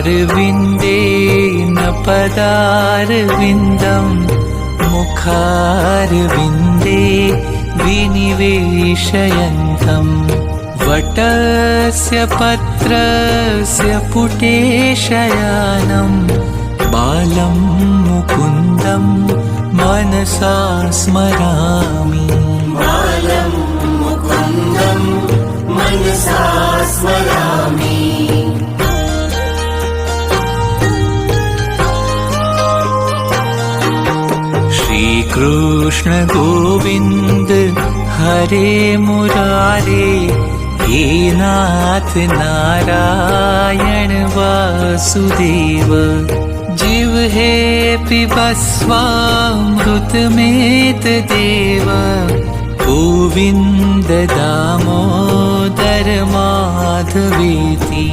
अरविन्देन पदारविन्दं मुखारविन्दे विनिवेशयन्तम् वटस्य पत्रस्य पुटे शयानं बालं मुकुन्दं मनसा स्मरामि। बालं मुकुन्दं मनसा स्मरामि। श्रीकृष्ण गोविन्द हरे मुरारे, हे नाथ नारायण वासुदेव। जिह्वे पिबस्वामृतमेतदेव, गोविन्द दामोदर माधवेति।